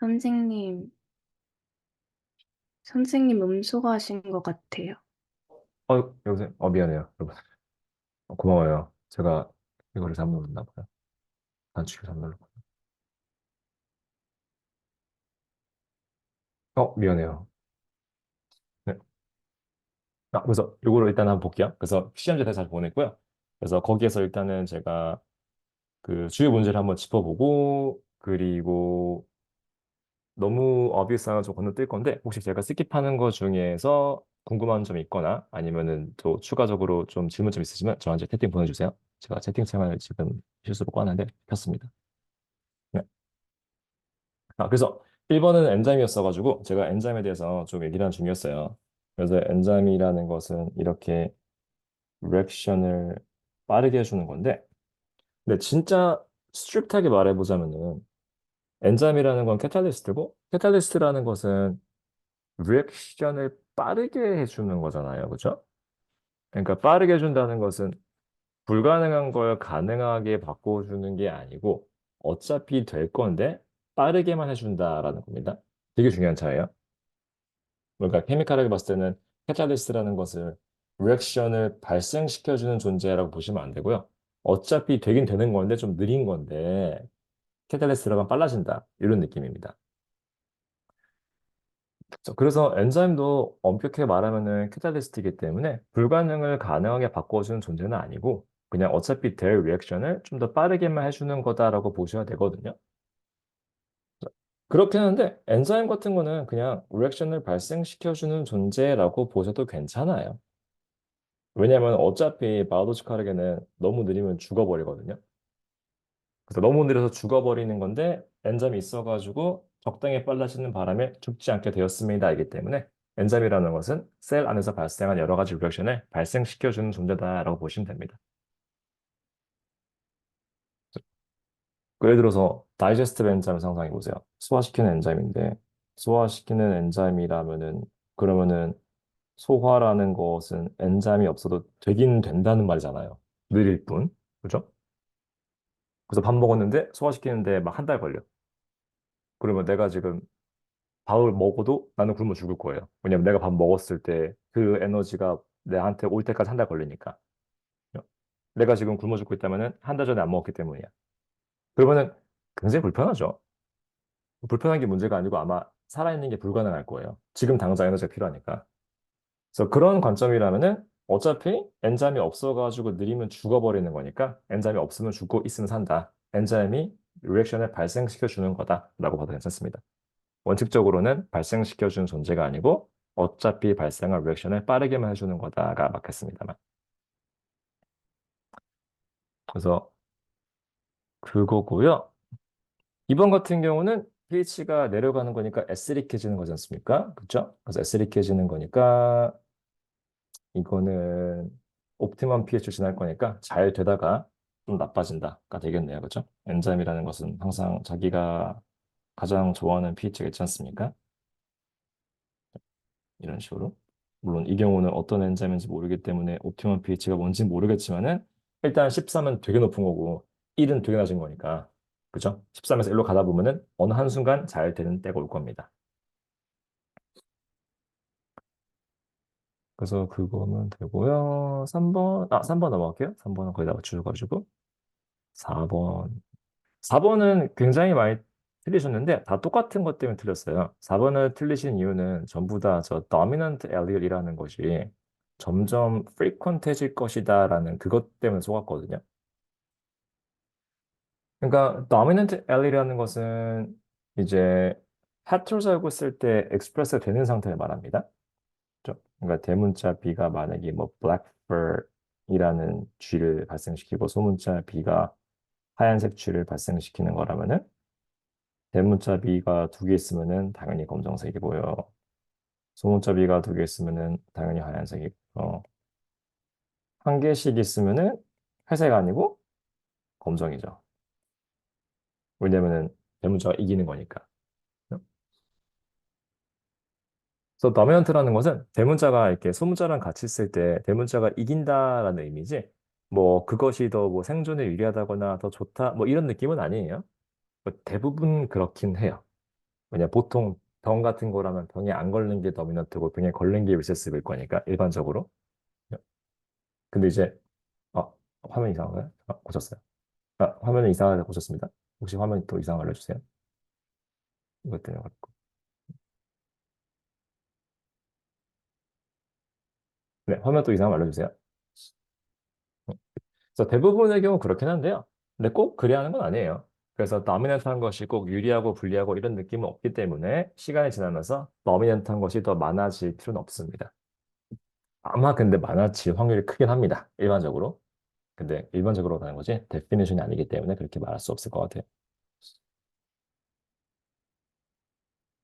선생님, 선생님 음소거하신 것 같아요. 여보세요? 미안해요, 여러분. 고마워요. 제가 이거를 잘못 눌렀나 봐요. 단축키 잘못 눌렀고. 미안해요. 네. 그래서 이거를 일단 한번 볼게요. 그래서 시험지 잘 보냈고요. 그래서 거기에서 일단은 제가 그 주요 문제를 한번 짚어보고, 그리고 너무 어비스한 좀 건너뛸 건데, 혹시 제가 스킵하는 거 중에서 궁금한 점이 있거나 아니면은 또 추가적으로 좀 질문 좀 있으시면 저한테 채팅 보내주세요. 제가 채팅창을 지금 실수로 꺼놨는데 켰습니다. 네. 그래서 1번은 엔자임이었어가지고 제가 엔자임에 대해서 좀 얘기를 한 중이었어요. 그래서 엔자임이라는 것은 이렇게 리액션을 빠르게 해주는 건데, 근데 진짜 스트릭트하게 말해보자면은 엔자임이라는 건 캐탈리스트고, 캐탈리스트라는 것은 리액션을 빠르게 해주는 거잖아요. 그죠? 그러니까 빠르게 해준다는 것은 불가능한 걸 가능하게 바꿔주는 게 아니고 어차피 될 건데 빠르게만 해준다라는 겁니다. 되게 중요한 차이예요. 그러니까 케미칼하게 봤을 때는 캐탈리스트라는 것을 리액션을 발생시켜주는 존재라고 보시면 안 되고요. 어차피 되긴 되는 건데 좀 느린 건데 캐탈리스트라면 빨라진다. 이런 느낌입니다. 그래서 엔자임도 엄격하게 말하면은 캐탈리스트이기 때문에 불가능을 가능하게 바꿔주는 존재는 아니고 그냥 어차피 될 리액션을 좀 더 빠르게만 해주는 거다라고 보셔야 되거든요. 그렇긴 한데 엔자임 같은 거는 그냥 리액션을 발생시켜주는 존재라고 보셔도 괜찮아요. 왜냐하면 어차피 바이오로지컬하게는 너무 느리면 죽어버리거든요. 그래서 너무 느려서 죽어버리는 건데 엔자임이 있어가지고 적당히 빨라지는 바람에 죽지 않게 되었습니다. 이기 때문에 엔자임이라는 것은 셀 안에서 발생한 여러 가지 리액션을 발생시켜주는 존재다라고 보시면 됩니다. 예를 들어서 다이제스티브 엔자임 상상해 보세요. 소화시키는 엔자임인데 소화시키는 엔자임이라면은 그러면은 소화라는 것은 엔자임이 없어도 되긴 된다는 말이잖아요. 느릴 뿐. 그죠? 그래서 밥 먹었는데 소화시키는데 막 한 달 걸려. 그러면 내가 지금 밥을 먹어도 나는 굶어 죽을 거예요. 왜냐면 내가 밥 먹었을 때 그 에너지가 내한테 올 때까지 한 달 걸리니까. 내가 지금 굶어 죽고 있다면은 한 달 전에 안 먹었기 때문이야. 그러면은 굉장히 불편하죠. 불편한 게 문제가 아니고 아마 살아있는 게 불가능할 거예요. 지금 당장 에너지가 필요하니까. 그래서 그런 관점이라면은 어차피 엔자임이 없어가지고 느리면 죽어버리는 거니까 엔자임이 없으면 죽고 있으면 산다. 엔자임이 리액션을 발생시켜 주는 거다라고 봐도 괜찮습니다. 원칙적으로는 발생시켜주는 존재가 아니고 어차피 발생할 리액션을 빠르게만 해주는 거다가 맞겠습니다만. 그래서 그거고요. 이번 같은 경우는 pH가 내려가는 거니까 애시릭해지는 거지 않습니까? 그렇죠? 그래서 애시릭해지는 거니까 이거는 옵티멈 pH를 지날 거니까 잘 되다가 좀 나빠진다가 되겠네요. 그렇죠? 엔자임이라는 것은 항상 자기가 가장 좋아하는 pH가 있지 않습니까? 이런 식으로. 물론 이 경우는 어떤 엔자임인지 모르기 때문에 옵티멈 pH가 뭔지 모르겠지만은 일단 13은 되게 높은 거고 1은 되게 낮은 거니까 그죠? 13에서 1로 가다 보면은 어느 한순간 잘 되는 때가 올 겁니다. 그래서 그거면 되고요. 3번 넘어갈게요. 3번은 거의 다 맞추셔가지고 4번. 4번은 굉장히 많이 틀리셨는데 다 똑같은 것 때문에 틀렸어요. 4번을 틀리신 이유는 전부 다 저 dominant allele이라는 것이 점점 frequent해질 것이다라는 그것 때문에 속았거든요. 그러니까 dominant allele이라는 것은 이제 헤테로자이고 쓸 때 express 되는 상태를 말합니다. 그죠? 그러니까 대문자 B가 만약에 뭐 blackbird이라는 쥐를 발생시키고 소문자 B가 하얀색 쥐를 발생시키는 거라면은 대문자 B가 두 개 있으면은 당연히 검정색이고요. 소문자 B가 두 개 있으면은 당연히 하얀색이고요. 한 개씩 있으면은 회색 아니고 검정이죠. 왜냐면은 대문자가 이기는 거니까. 그래서 더미넌트라는 것은 대문자가 이렇게 소문자랑 같이 쓸 때 대문자가 이긴다라는 의미지. 뭐 그것이 더 뭐 생존에 유리하다거나 더 좋다 뭐 이런 느낌은 아니에요. 뭐 대부분 그렇긴 해요. 왜냐 보통 병 같은 거라면 병에 안 걸린 게 도미넌트고 병에 걸린 게 리세시브일 거니까 일반적으로. 근데 이제 화면 이상한가요? 고쳤어요. 화면이 이상하게 고쳤습니다. 혹시 화면이 또 이상 알려주세요. 이것 때문에 그렇고. 네, 화면 또 이상 알려주세요. 그래서 대부분의 경우 그렇긴 한데요. 근데 꼭 그래야 하는 건 아니에요. 그래서 도미넌트한 것이 꼭 유리하고 불리하고 이런 느낌은 없기 때문에 시간이 지나면서 도미넌트한 것이 더 많아질 필요는 없습니다. 아마 근데 많아질 확률이 크긴 합니다. 일반적으로. 근데 일반적으로 가는 거지 데피니션이 아니기 때문에 그렇게 말할 수 없을 것 같아요.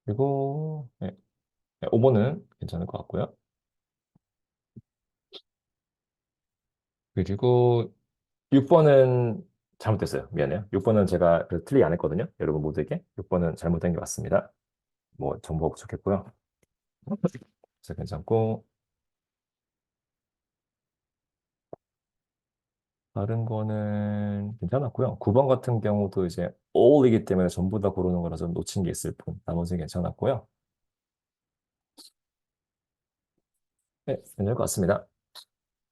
그리고 5번은 괜찮을 것 같고요. 그리고 6번은 잘못됐어요. 미안해요. 6번은 제가 그래서 틀리게 안 했거든요. 여러분 모두에게. 6번은 잘못된 게 맞습니다. 뭐 정보가 부족했고요. 그래서 괜찮고 다른 거는 괜찮았고요. 9번 같은 경우도 이제 all이기 때문에 전부 다 고르는 거라서 놓친 게 있을 뿐. 나머지는 괜찮았고요. 네, 괜찮을 것 같습니다.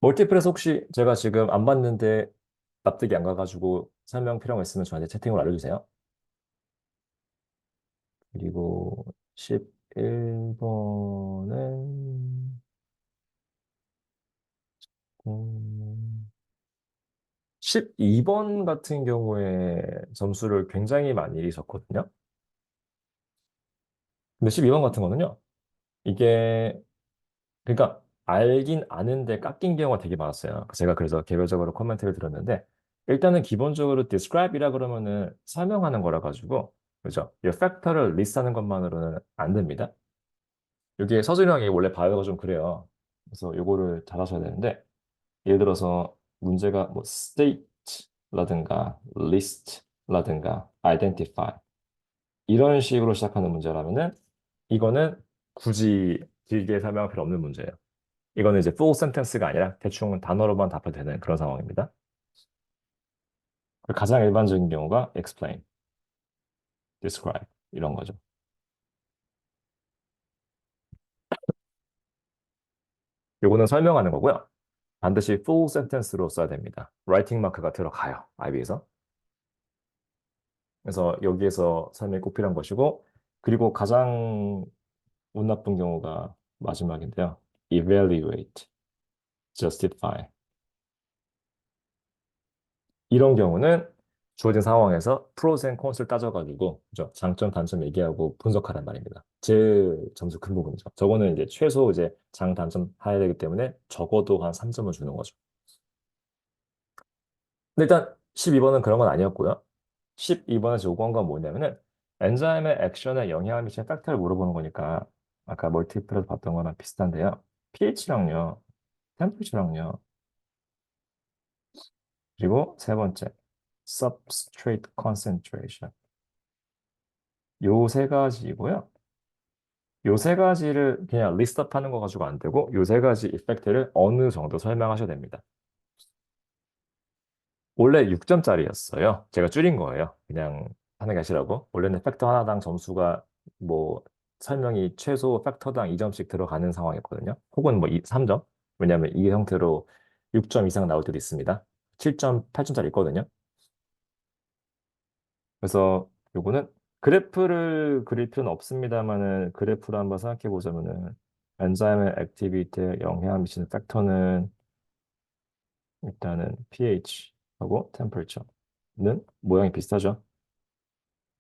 멀티플에서 혹시 제가 지금 안 봤는데 납득이 안 가가지고 설명 필요한 거 있으면 저한테 채팅으로 알려주세요. 그리고 11번은 12번 같은 경우에 점수를 굉장히 많이 잃으셨거든요. 근데 12번 같은 거는요. 이게 그러니까 알긴 아는데 깎인 경우가 되게 많았어요. 제가 그래서 개별적으로 코멘트를 들었는데 일단은 기본적으로 describe이라 그러면은 설명하는 거라 가지고 그죠? 이 팩터를 리스트하는 것만으로는 안 됩니다. 여기에 서술형이 원래 바이오가 좀 그래요. 그래서 요거를 잘 하셔야 되는데 예를 들어서 문제가 뭐 state라든가 list라든가 identify 이런 식으로 시작하는 문제라면은 이거는 굳이 길게 설명할 필요 없는 문제예요. 이거는 이제 full sentence가 아니라 대충 단어로만 답해도 되는 그런 상황입니다. 가장 일반적인 경우가 explain, describe 이런 거죠. 요거는 설명하는 거고요. 반드시 full sentence로 써야 됩니다. writing 마크가 들어가요. IB에서. 그래서 여기에서 설명이 꼭 필요한 것이고 그리고 가장 운 나쁜 경우가 마지막인데요. evaluate, justify 이런 경우는 주어진 상황에서 pros and cons를 따져가지고 그죠? 장점, 단점 얘기하고 분석하란 말입니다. 제일 점수 큰 부분이죠. 저거는 이제 최소 이제 장, 단점 해야 되기 때문에 적어도 한 3점을 주는 거죠. 근데 일단 12번은 그런 건 아니었고요. 12번에서 요구한 건 뭐냐면은 엔자임의 액션에 영향을 미치는 팩터를 물어보는 거니까 아까 멀티플에서 봤던 거랑 비슷한데요. pH랑요, 템퍼처랑요, 그리고 세 번째 substrate concentration 요 세 가지이고요. 요 세 가지를 그냥 리스트업 하는 거 가지고 안 되고 요 세 가지 이펙트를 어느 정도 설명하셔야 됩니다. 원래 6점짜리였어요. 제가 줄인 거예요. 그냥 하는 게 아니라고. 원래는 팩터 하나당 점수가 뭐 설명이 최소 팩터당 2점씩 들어가는 상황이었거든요. 혹은 뭐 3점. 왜냐하면 이 형태로 6점 이상 나올 때도 있습니다. 7점, 8점짜리 있거든요. 그래서 요거는 그래프를 그릴 필요는 없습니다만은 그래프를 한번 생각해 보자면은 엔자임의 액티비티에 영향을 미치는 팩터는 일단은 pH하고 temperature는 모양이 비슷하죠.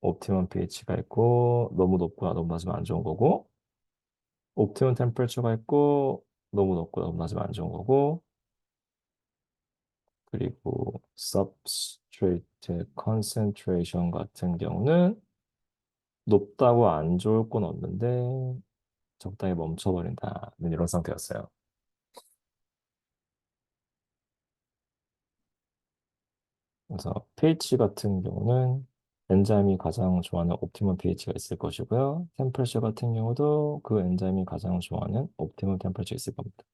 옵티멈 pH가 있고 너무 높거나 너무 낮으면 안 좋은 거고 옵티멈 템퍼처가 있고 너무 높거나 너무 낮으면 안 좋은 거고 그리고 substrate concentration 같은 경우는 높다고 안 좋을 건 없는데 적당히 멈춰버린다는 이런 상태였어요. 그래서 pH 같은 경우는 엔자임이 가장 좋아하는 옵티멀 pH가 있을 것이고요. 템퍼처 같은 경우도 그 엔자임이 가장 좋아하는 옵티멀 템퍼처가 있을 겁니다.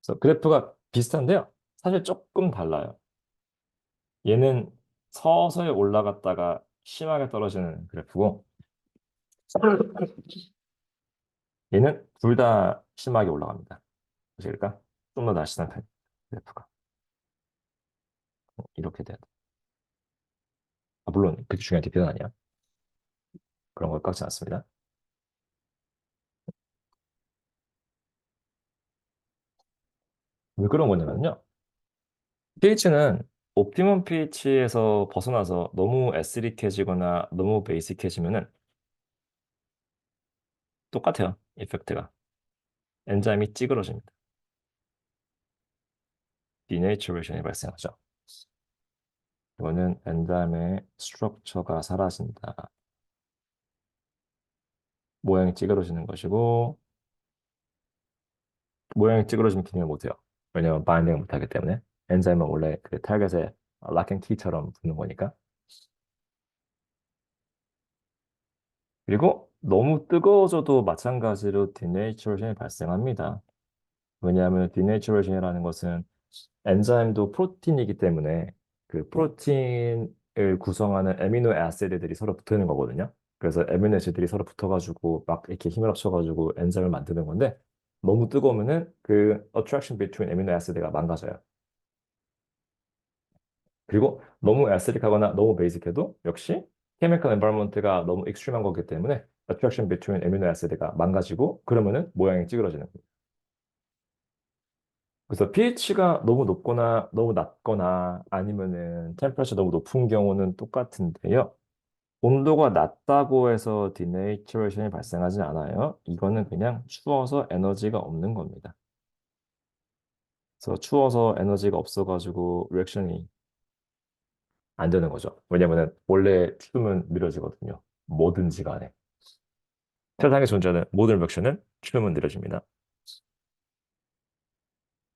그래서 그래프가 비슷한데요. 사실 조금 달라요. 얘는 서서히 올라갔다가 심하게 떨어지는 그래프고, 얘는 둘 다 심하게 올라갑니다. 보실까? 좀 더 날씬한 편, 그래프가. 이렇게 돼야 돼. 아, 물론 그게 중요한 DP는 아니야. 그런 걸 깎지 않습니다. 왜 그런 거냐면요. pH는 옵티멈 pH에서 벗어나서 너무 애시딕해지거나 너무 베이직해지면은 똑같아요. 이펙트가. 엔자임이 찌그러집니다. 디네이처레이션이 발생하죠. 이거는 엔자임의 스트럭처가 사라진다. 모양이 찌그러지는 것이고, 모양이 찌그러지면 기능을 못해요. 왜냐면 바인딩을 못하기 때문에. 엔자임은 원래 그 타겟에 락앤 키처럼 붙는 거니까. 그리고 너무 뜨거워져도 마찬가지로 디네이처레이션이 발생합니다. 왜냐하면 디네이처레이션이라는 것은 엔자임도 프로틴이기 때문에 그 프로틴을 구성하는 에미노 애시드들이 서로 붙는 거거든요. 그래서 에미노 애시드들이 서로 붙어가지고 막 이렇게 힘을 합쳐가지고 엔자임을 만드는 건데 너무 뜨거우면은 그 attraction between 에미노 애시드가 망가져요. 그리고 너무 애시딕하거나 너무 베이직해도 역시 케미컬 엔바이러먼트가 너무 익스트림한 거기 때문에 attraction between 에미노 애시드가 망가지고 그러면은 모양이 찌그러지는 거예요. 그래서 pH가 너무 높거나 너무 낮거나 아니면은 템퍼처 너무 높은 경우는 똑같은데요. 온도가 낮다고 해서 디네이처레이션이 발생하진 않아요. 이거는 그냥 추워서 에너지가 없는 겁니다. 그래서 추워서 에너지가 없어가지고 리액션이 안 되는 거죠. 왜냐면은 원래 추우면 느려지거든요. 뭐든지 간에. 세상에 존재하는 모든 리액션은 추우면 느려집니다.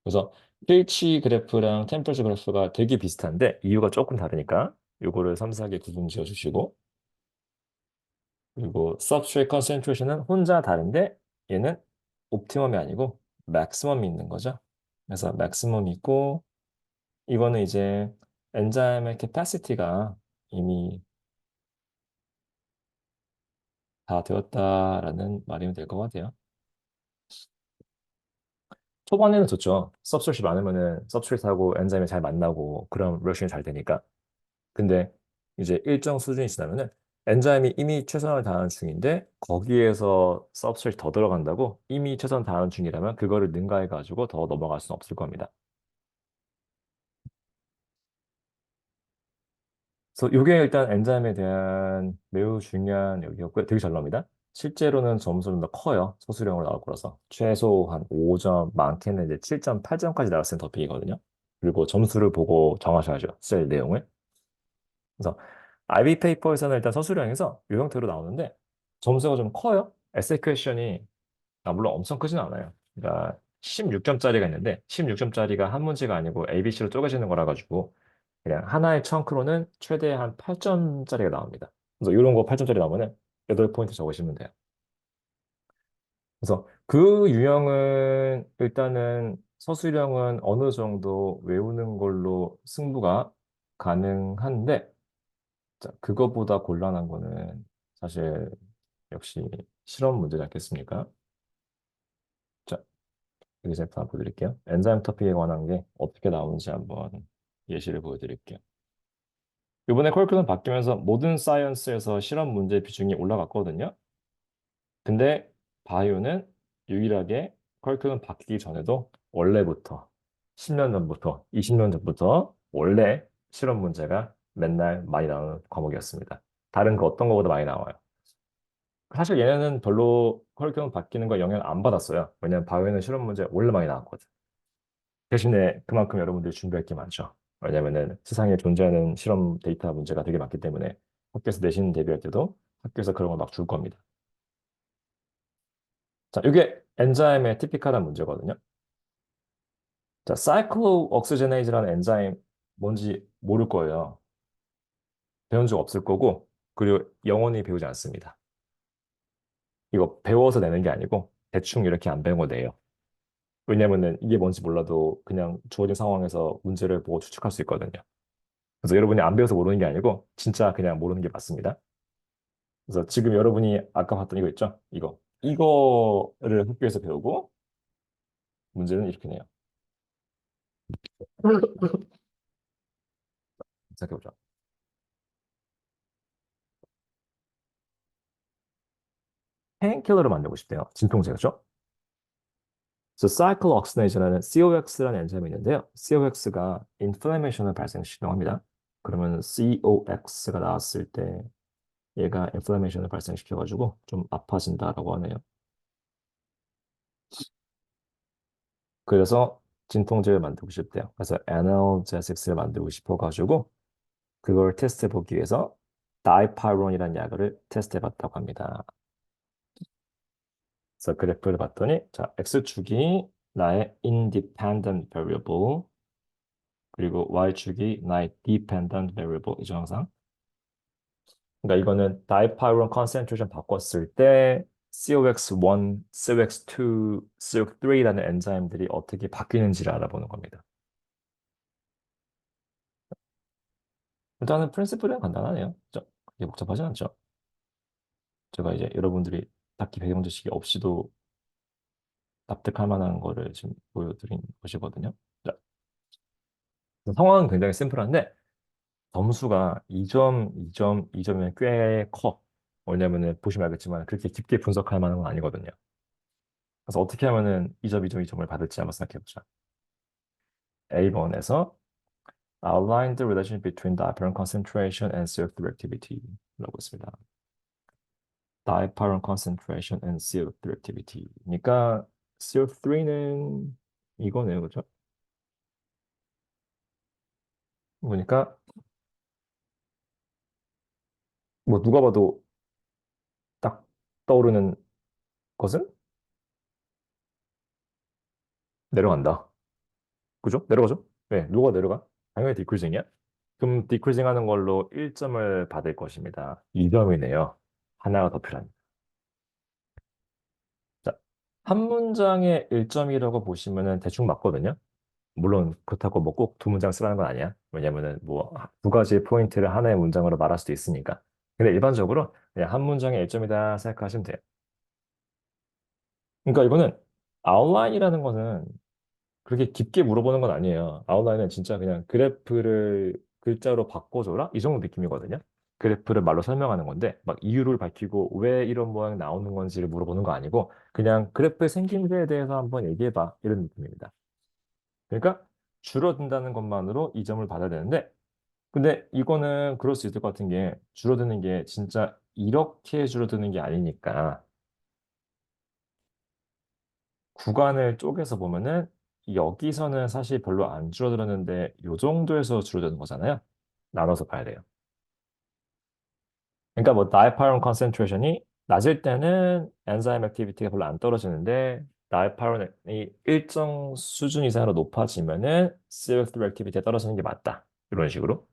그래서 pH 그래프랑 템퍼처 그래프가 되게 비슷한데 이유가 조금 다르니까 요거를 섬세하게 구분 지어 주시고 그리고 substrate concentration은 혼자 다른데 얘는 옵티멈이 아니고 맥시멈이 있는 거죠. 그래서 맥시멈이 있고 이거는 이제 엔자임의 캐파시티가 이미 다 되었다라는 말이면 될 것 같아요. 초반에는 좋죠. substrate이 많으면은 substrate하고 엔자임이 잘 만나고 그럼 리액션이 잘 되니까. 근데 이제 일정 수준이 지나면은 엔자임이 이미 최선을 다하는 중인데 거기에서 서브스트레이트 더 들어간다고 이미 최선을 다하는 중이라면 그거를 능가해 가지고 더 넘어갈 수는 없을 겁니다. 그래서 이게 일단 엔자임에 대한 매우 중요한 여기였고요. 되게 잘 나옵니다. 실제로는 점수는 더 커요. 소수령으로 나올 거라서 최소 한 5점, 많게는 이제 7점, 8점까지 나왔을 땐 더 빅이거든요. 그리고 점수를 보고 정하셔야죠. 셀 내용을. 그래서 IB 페이퍼에서는 일단 서술형에서 이 형태로 나오는데 점수가 좀 커요. 에세이 퀘션이 물론 엄청 크진 않아요. 그러니까 16점짜리가 있는데 16점짜리가 한 문제가 아니고 ABC로 쪼개지는 거라 가지고 그냥 하나의 청크로는 최대 한 8점짜리가 나옵니다. 그래서 이런 거 8점짜리 나오면은 8포인트 적으시면 돼요. 그래서 그 유형은 일단은 서술형은 어느 정도 외우는 걸로 승부가 가능한데 자, 그거보다 곤란한 거는 사실 역시 실험 문제지 않겠습니까? 자, 여기서 한번 보여드릴게요. 엔자임 토픽에 관한 게 어떻게 나오는지 한번 예시를 보여드릴게요. 이번에 컬큘럼 바뀌면서 모든 사이언스에서 실험 문제 비중이 올라갔거든요. 근데 바이오는 유일하게 컬큘럼 바뀌기 전에도 원래부터 10년 전부터 20년 전부터 원래 실험 문제가 맨날 많이 나오는 과목이었습니다. 다른 거 어떤 거보다 많이 나와요. 사실 얘네는 별로 컬리큘럼 바뀌는 거 영향 안 받았어요. 왜냐면 바이오는 실험 문제 원래 많이 나왔거든. 대신에 그만큼 여러분들이 준비할 게 많죠. 왜냐면은 세상에 존재하는 실험 데이터 문제가 되게 많기 때문에 학교에서 내신 대비할 때도 학교에서 그런 걸 막 줄 겁니다. 자, 이게 엔자임의 티피컬한 문제거든요. 자, 사이클로옥시제네이즈라는 엔자임 뭔지 모를 거예요. 배운 적 없을 거고, 그리고 영원히 배우지 않습니다. 이거 배워서 내는 게 아니고 대충 이렇게 안 배운 거 내요. 왜냐면은 이게 뭔지 몰라도 그냥 주어진 상황에서 문제를 보고 추측할 수 있거든요. 그래서 여러분이 안 배워서 모르는 게 아니고 진짜 그냥 모르는 게 맞습니다. 그래서 지금 여러분이 아까 봤던 이거 있죠? 이거를 학교에서 배우고 문제는 이렇게 내요. 생각해보자. 페인킬러를 만들고 싶대요. 진통제, 그죠? 그래서 사이클록시네이즈라는 COX라는 엔자임이 있는데요. COX가 인플레메이션을 발생시키합니다. 그러면 COX가 나왔을 때 얘가 인플레메이션을 발생시켜가지고 좀 아파진다라고 하네요. 그래서 진통제를 만들고 싶대요. 그래서 애널제식스를 만들고 싶어가지고 그걸 테스트해 보기 위해서 다이파이론이라는 약을 테스트해 봤다고 합니다. 그래서 그래프를 봤더니 자, X축이 나의 independent variable 그리고 Y축이 나의 dependent variable이죠 항상. 그러니까 이거는 다이파이론 concentration 바꿨을 때 COX1, COX2, COX3라는 엔자임들이 어떻게 바뀌는지를 알아보는 겁니다. 일단은 프린시플은 간단하네요. 그죠? 그게 복잡하지 않죠. 제가 이제 여러분들이 딱히 배경 지식이 없이도 납득할 만한 거를 지금 보여드린 것이거든요. 자, 상황은 굉장히 심플한데 점수가 2점, 2점, 2점이면 꽤 커. 왜냐면은 보시면 알겠지만 그렇게 깊게 분석할 만한 건 아니거든요. 그래서 어떻게 하면은 2점, 2점, 2점을 받을지 한번 생각해 보자. A번에서 outline the relation between diaphragm concentration and CO2 reactivity 라고 있습니다. diaphragm concentration and CO2 reactivity. 그러니까 CO3는 이거네요, 그죠? 보니까 뭐 누가 봐도 딱 떠오르는 것은 내려간다. 그죠? 내려가죠? 네, 누가 내려가? 당연히 디크리징이야. 그럼 디크리징 하는 걸로 1점을 받을 것입니다. 2점이네요. 하나가 더 필요합니다. 자, 한 문장에 1점이라고 보시면은 대충 맞거든요. 물론 그렇다고 뭐 꼭 두 문장 쓰라는 건 아니야. 왜냐면은 뭐 두 가지 포인트를 하나의 문장으로 말할 수도 있으니까. 근데 일반적으로 그냥 한 문장에 1점이다 생각하시면 돼요. 그러니까 이거는 아웃라인이라는 거는 그렇게 깊게 물어보는 건 아니에요. 아웃라인은 진짜 그냥 그래프를 글자로 바꿔줘라? 이 정도 느낌이거든요. 그래프를 말로 설명하는 건데, 막 이유를 밝히고 왜 이런 모양이 나오는 건지를 물어보는 거 아니고, 그냥 그래프의 생김새에 대해서 한번 얘기해봐. 이런 느낌입니다. 그러니까 줄어든다는 것만으로 이 점을 받아야 되는데, 근데 이거는 그럴 수 있을 것 같은 게, 줄어드는 게 진짜 이렇게 줄어드는 게 아니니까, 구간을 쪼개서 보면은 여기서는 사실 별로 안 줄어들었는데 요 정도에서 줄어드는 거잖아요. 나눠서 봐야 돼요. 그러니까 뭐 다이파이론 컨센트레이션이 낮을 때는 엔자임 액티비티가 별로 안 떨어지는데 다이파이론이 일정 수준 이상으로 높아지면은 CL3 액티비티가 떨어지는 게 맞다. 이런 식으로.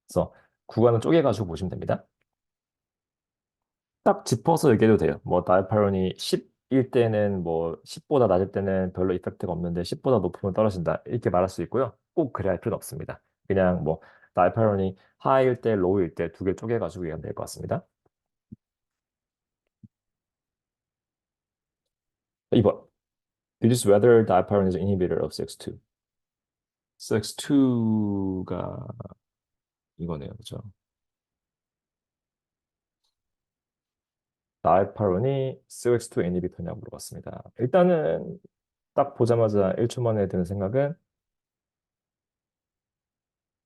그래서 구간을 쪼개가지고 보시면 됩니다. 딱 짚어서 얘기해도 돼요. 뭐 다이파론이 10일 때는 뭐 10보다 낮을 때는 별로 이펙트가 없는데 10보다 높으면 떨어진다. 이렇게 말할 수 있고요. 꼭 그래야 할 필요는 없습니다. 그냥 뭐 다이파론이 하이일 때, 로우일 때 두 개 쪼개가지고 얘기하면 될 것 같습니다. 2번. It is whether diaparon is an inhibitor of CX2. CX2가 이거네요. 그죠? 다이파론이 CX2 인히비터냐고 물어봤습니다. 일단은 딱 보자마자 1초 만에 드는 생각은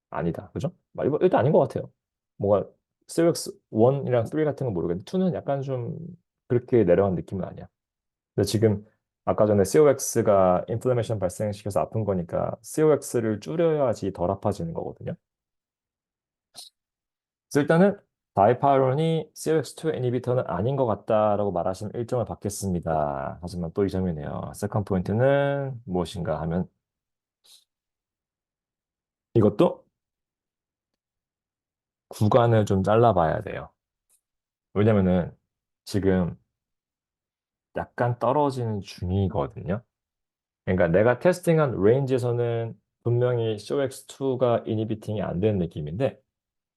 아니다. 그죠? 이거 일단 아닌 것 같아요. 뭔가 CX 1이랑 3 같은 건 모르겠는데 2는 약간 좀 그렇게 내려간 느낌은 아니야. 근데 지금 아까 전에 COX가 인플레메이션 발생시켜서 아픈 거니까 COX를 줄여야지 덜 아파지는 거거든요. 그래서 일단은 다이파이론이 COX2 이니비터는 아닌 것 같다라고 말하시면 1점을 받겠습니다. 하지만 또 2점이네요. 세컨 포인트는 무엇인가 하면 이것도 구간을 좀 잘라봐야 돼요. 왜냐면은 지금 약간 떨어지는 중이거든요. 그러니까 내가 테스팅한 레인지에서는 분명히 COX2가 이니비팅이 안 되는 느낌인데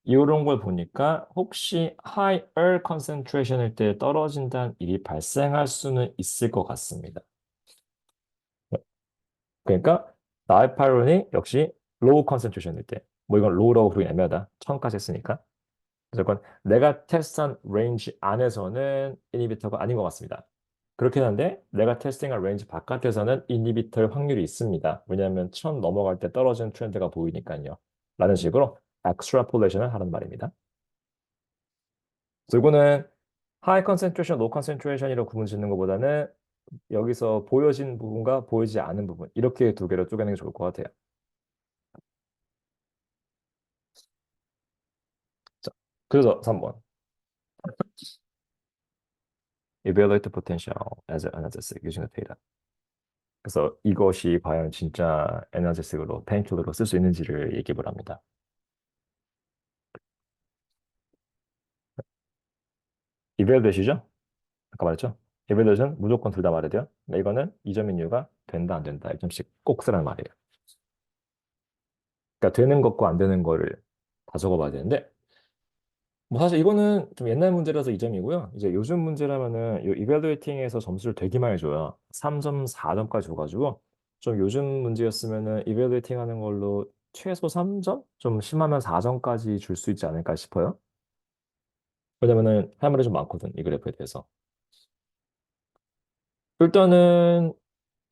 이런 걸 보니까 혹시 higher concentration일 때 떨어진다는 일이 발생할 수는 있을 것 같습니다. 그러니까 다이파이론이 역시 low concentration일 때, 뭐 이건 low라고 부르기 애매하다. 처음까지 했으니까. 무조건 내가 테스트한 레인지 안에서는 이니비터가 아닌 것 같습니다. 그렇긴 한데 내가 테스팅한 레인지 바깥에서는 이니비터의 확률이 있습니다. 왜냐하면 1000 넘어갈 때 떨어지는 트렌드가 보이니까요. 라는 식으로 extrapolation을 하는 말입니다. 그래서 이거는 high concentration, low concentration이라고 구분 짓는 것보다는 여기서 보여진 부분과 보이지 않은 부분 이렇게 두 개로 쪼개는 게 좋을 것 같아요. 자, 그래서 3번. Evaluate the potential as an analgesic using the data. 그래서 이것이 과연 진짜 에너제틱으로 페인킬러로 쓸 수 있는지를 얘기를 합니다. 이벨되시죠? 아까 말했죠? 이벨레이션 무조건 둘 다 말해야 돼요. 근데 이거는 이 점인 이유가 된다 안 된다 1점씩 꼭 쓰라는 말이에요. 그러니까 되는 것과 안 되는 거를 다 적어봐야 되는데 뭐 사실 이거는 좀 옛날 문제라서 이 점이고요. 이제 요즘 문제라면은 이 이벨루에이팅에서 점수를 되게 많이 줘요. 3점, 4점까지 줘가지고 좀 요즘 문제였으면은 이벨루에이팅 하는 걸로 최소 3점? 좀 심하면 4점까지 줄 수 있지 않을까 싶어요. 왜냐면은 할 말이 좀 많거든, 이 그래프에 대해서. 일단은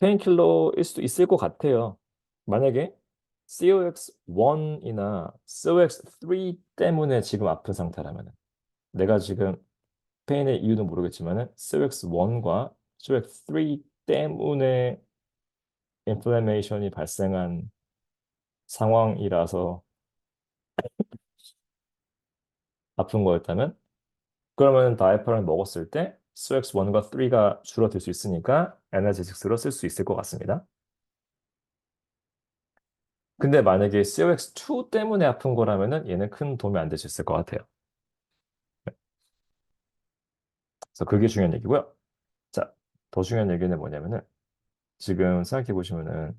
페인킬러일 수도 있을 것 같아요. 만약에 COX1이나 COX3 때문에 지금 아픈 상태라면 내가 지금 페인의 이유는 모르겠지만은 COX1과 COX3 때문에 인플레메이션이 발생한 상황이라서 아픈 거였다면 그러면 다이파를 먹었을 때 COX1과 3가 줄어들 수 있으니까 에너제틱스로 쓸 수 있을 것 같습니다. 근데 만약에 COX2 때문에 아픈 거라면은 얘는 큰 도움이 안 될 수 있을 것 같아요. 그래서 그게 중요한 얘기고요. 자, 더 중요한 얘기는 뭐냐면은 지금 생각해 보시면은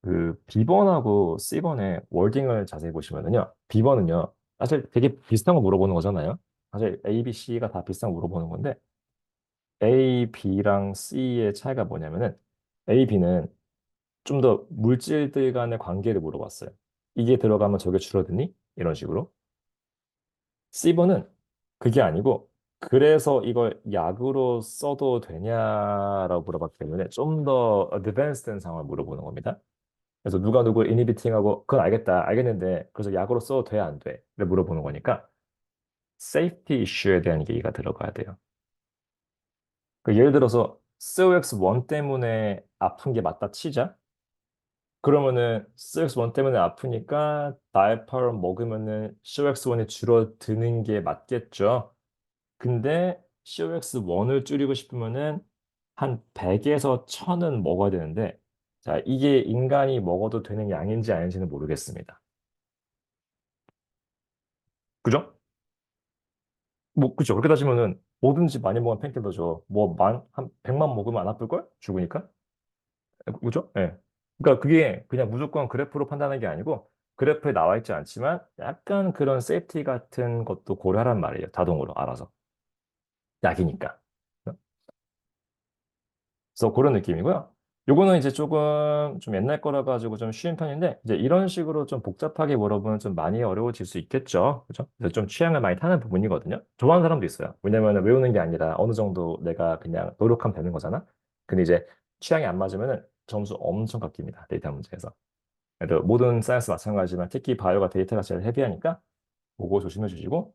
그 B번하고 C번의 월딩을 자세히 보시면은요. B번은요. 사실 되게 비슷한 거 물어보는 거잖아요. 사실 A, B, C가 다 비슷한 거 물어보는 건데 A, B랑 C의 차이가 뭐냐면은 A, B는 좀 더 물질들 간의 관계를 물어봤어요. 이게 들어가면 저게 줄어드니? 이런 식으로. C번은 그게 아니고 그래서 이걸 약으로 써도 되냐라고 물어봤기 때문에 좀 더 어드밴스된 상황을 물어보는 겁니다. 그래서 누가 누굴 이니비팅하고 그건 알겠다 알겠는데 그래서 약으로 써도 돼 안 돼? 를 물어보는 거니까 세이프티 이슈에 대한 얘기가 들어가야 돼요. 그 예를 들어서 COX1 때문에 아픈 게 맞다 치자. 그러면은 COX1 때문에 아프니까 다이파를 먹으면은 COX1이 줄어드는 게 맞겠죠. 근데 COX1을 줄이고 싶으면은 한 100에서 1000은 먹어야 되는데 자, 이게 인간이 먹어도 되는 양인지 아닌지는 모르겠습니다. 그죠? 뭐, 그죠. 그렇게 따지면은 뭐든지 많이 먹으면 펜킬러죠. 한 100만 먹으면 안 아플걸? 죽으니까? 그죠? 예. 그러니까 그게 그냥 무조건 그래프로 판단하는 게 아니고 그래프에 나와 있지 않지만 약간 그런 세이프티 같은 것도 고려하란 말이에요. 자동으로 알아서. 약이니까. 그래서 그런 느낌이고요. 요거는 이제 조금 좀 옛날 거라 가지고 좀 쉬운 편인데 이제 이런 식으로 좀 복잡하게 물어보면 좀 많이 어려워질 수 있겠죠. 그죠? 그래서 좀 취향을 많이 타는 부분이거든요. 좋아하는 사람도 있어요. 왜냐면 외우는 게 아니라 어느 정도 내가 그냥 노력하면 되는 거잖아. 근데 이제 취향이 안 맞으면은 점수 엄청 깎입니다. 데이터 문제에서. 그래도 모든 사이언스 마찬가지지만 특히 바이오가 데이터가 제일 헤비하니까 그거 조심해 주시고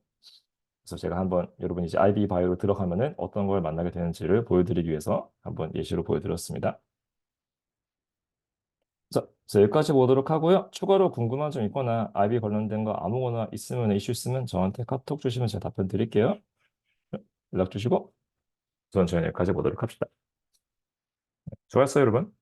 그래서 제가 한번 여러분이 이제 IB 바이오로 들어가면은 어떤 걸 만나게 되는지를 보여드리기 위해서 한번 예시로 보여드렸습니다. 자, 그래서 여기까지 보도록 하고요. 추가로 궁금한 점 있거나 IB 관련된 거 아무거나 있으면 이슈 있으면 저한테 카톡 주시면 제가 답변 드릴게요. 연락 주시고 우선 저희 여기까지 보도록 합시다. 수고하셨어요, 여러분.